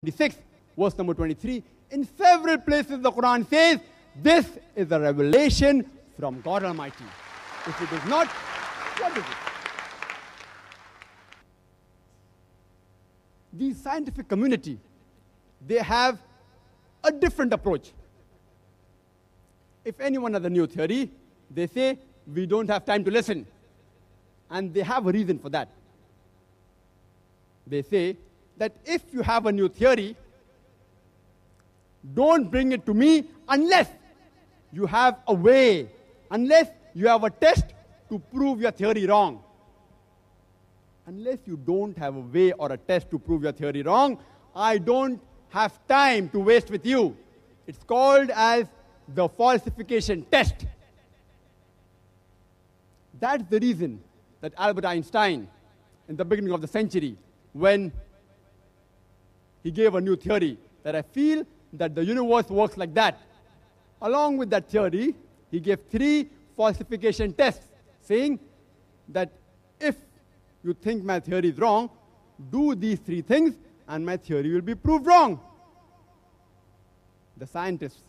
26, verse number 23. In several places the Quran says, this is a revelation from God Almighty. If it is not, what is it? The scientific community, they have a different approach. If anyone has a new theory, they say, we don't have time to listen. And they have a reason for that. They say that if you have a new theory, don't bring it to me unless you have a way, unless you have a test to prove your theory wrong. Unless you don't have a way or a test to prove your theory wrong, I don't have time to waste with you. It's called as the falsification test. That's the reason that Albert Einstein, in the beginning of the century, when he gave a new theory, that I feel that the universe works like that. Along with that theory, he gave 3 falsification tests, saying that if you think my theory is wrong, do these 3 things and my theory will be proved wrong. The scientists,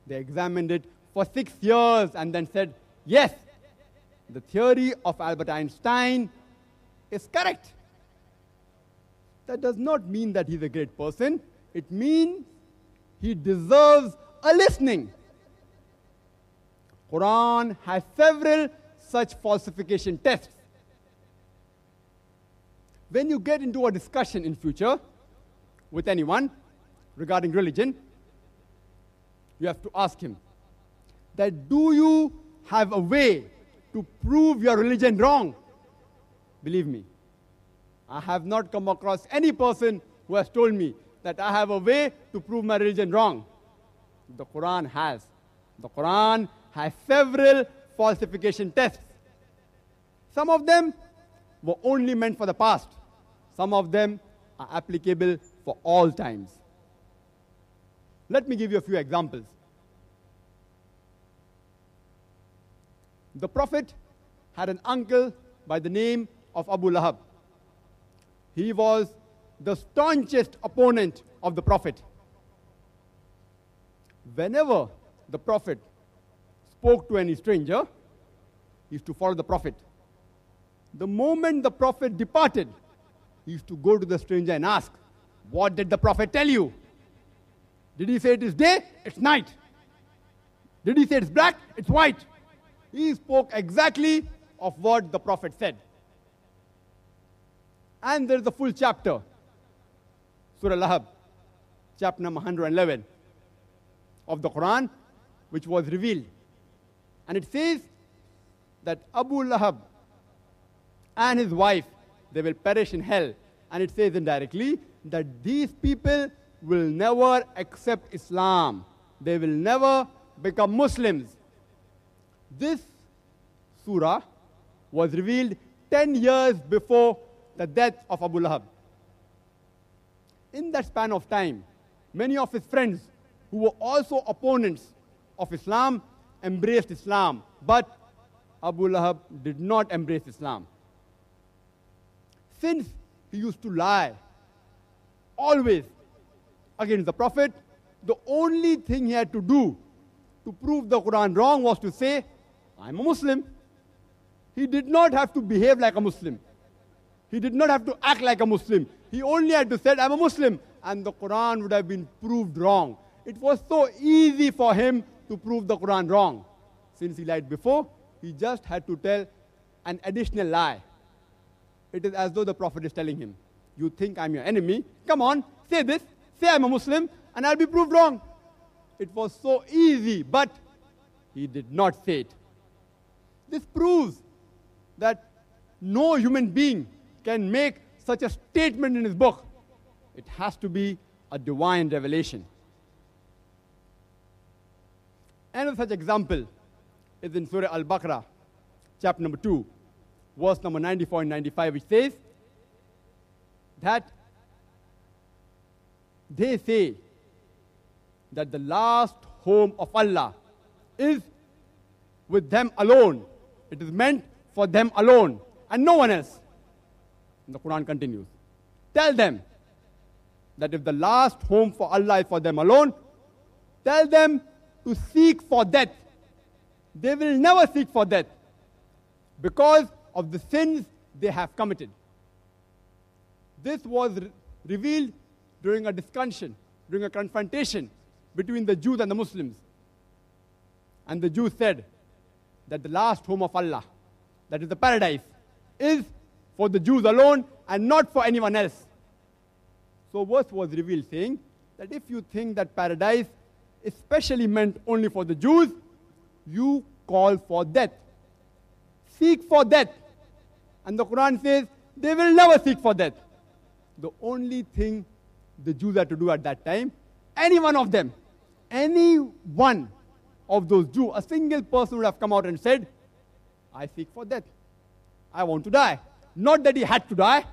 they examined it for 6 years and then said, yes, the theory of Albert Einstein is correct. That does not mean that he's a great person. It means he deserves a listening. Quran has several such falsification tests. When you get into a discussion in future with anyone regarding religion, you have to ask him that, do you have a way to prove your religion wrong? Believe me, I have not come across any person who has told me that I have a way to prove my religion wrong. The Quran has. The Quran has several falsification tests. Some of them were only meant for the past. Some of them are applicable for all times. Let me give you a few examples. The Prophet had an uncle by the name of Abu Lahab. He was the staunchest opponent of the Prophet. Whenever the Prophet spoke to any stranger, he used to follow the Prophet. The moment the Prophet departed, he used to go to the stranger and ask, what did the Prophet tell you? Did he say it is day? It's night. Did he say it's black? It's white. He spoke exactly of what the Prophet said. And there is a full chapter, Surah Lahab, chapter number 111 of the Quran, which was revealed. And it says that Abu Lahab and his wife, they will perish in hell. And it says indirectly that these people will never accept Islam. They will never become Muslims. This surah was revealed 10 years before the death of Abu Lahab. In that span of time, many of his friends who were also opponents of Islam embraced Islam. But Abu Lahab did not embrace Islam. Since he used to lie always against the Prophet, the only thing he had to do to prove the Quran wrong was to say, I'm a Muslim. He did not have to behave like a Muslim. He did not have to act like a Muslim. He only had to say, I'm a Muslim. And the Quran would have been proved wrong. It was so easy for him to prove the Quran wrong. Since he lied before, he just had to tell an additional lie. It is as though the Prophet is telling him, you think I'm your enemy? Come on, say this. Say I'm a Muslim and I'll be proved wrong. It was so easy, but he did not say it. This proves that no human being can make such a statement in his book. It has to be a divine revelation. Another such example is in Surah Al-Baqarah, chapter number 2, verse number 94 and 95, which says that they say that the last home of Allah is with them alone. It is meant for them alone and no one else. And the Quran continues. Tell them that if the last home for Allah is for them alone, tell them to seek for death. They will never seek for death because of the sins they have committed. This was revealed during a discussion, during a confrontation between the Jews and the Muslims. And the Jews said that the last home of Allah, that is the paradise, is for the Jews alone and not for anyone else. So a verse was revealed saying that if you think that paradise is specially meant only for the Jews, you call for death. Seek for death. And the Quran says they will never seek for death. The only thing the Jews had to do at that time, any one of them, any one of those Jews, a single person would have come out and said, I seek for death. I want to die. Not that he had to die.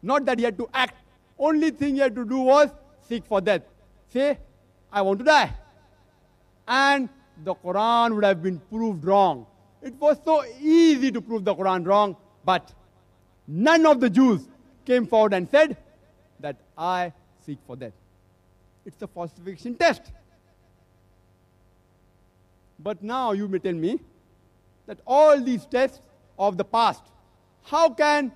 Not that he had to act. Only thing he had to do was seek for death. Say, I want to die. And the Quran would have been proved wrong. It was so easy to prove the Quran wrong, but none of the Jews came forward and said that I seek for death. It's a falsification test. But now you may tell me that all these tests of the past, how can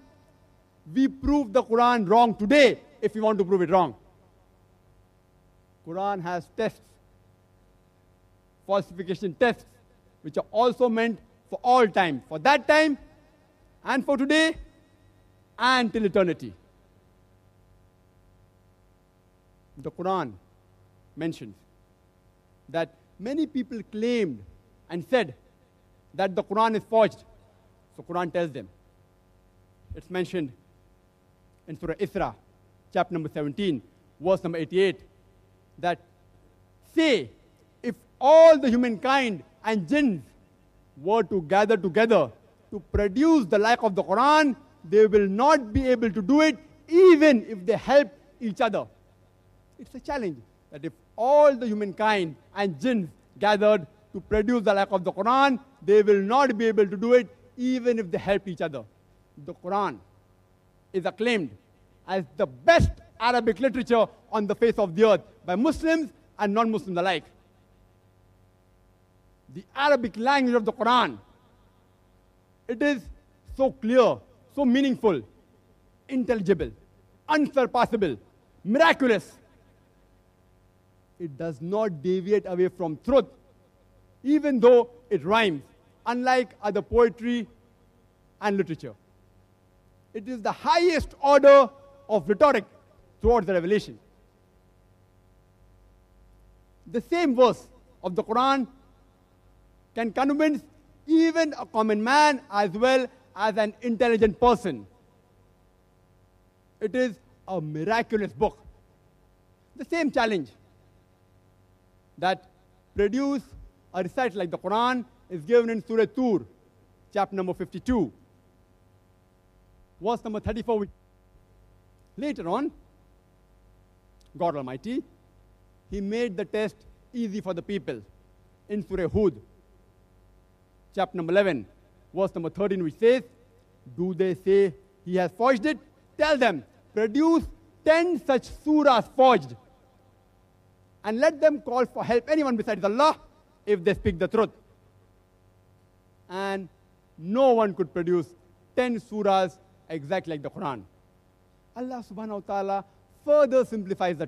we prove the Quran wrong today if we want to prove it wrong? Quran has tests, falsification tests, which are also meant for all time, for that time and for today and till eternity. The Quran mentions that many people claimed and said that the Quran is forged. So Quran tells them. It's mentioned in Surah Isra, chapter number 17, verse number 88, that say, if all the humankind and jinns were to gather together to produce the like of the Quran, they will not be able to do it even if they help each other. It's a challenge that if all the humankind and jinns gathered to produce the like of the Quran, they will not be able to do it even if they help each other. The Quran is acclaimed as the best Arabic literature on the face of the earth by Muslims and non-Muslims alike. The Arabic language of the Quran, it is so clear, so meaningful, intelligible, unsurpassable, miraculous. It does not deviate away from truth, even though it rhymes, unlike other poetry and literature. It is the highest order of rhetoric towards the revelation. The same verse of the Quran can convince even a common man as well as an intelligent person. It is a miraculous book. The same challenge that produce a recital like the Quran is given in Surah Tur, chapter number 52, verse number 34. Later on, God Almighty, He made the test easy for the people in Surah Hud, chapter number 11, verse number 13, which says, do they say He has forged it? Tell them, produce 10 such surahs forged, and let them call for help anyone besides Allah if they speak the truth. And no one could produce 10 surahs exactly like the Quran. Allah subhanahu wa ta'ala further simplifies the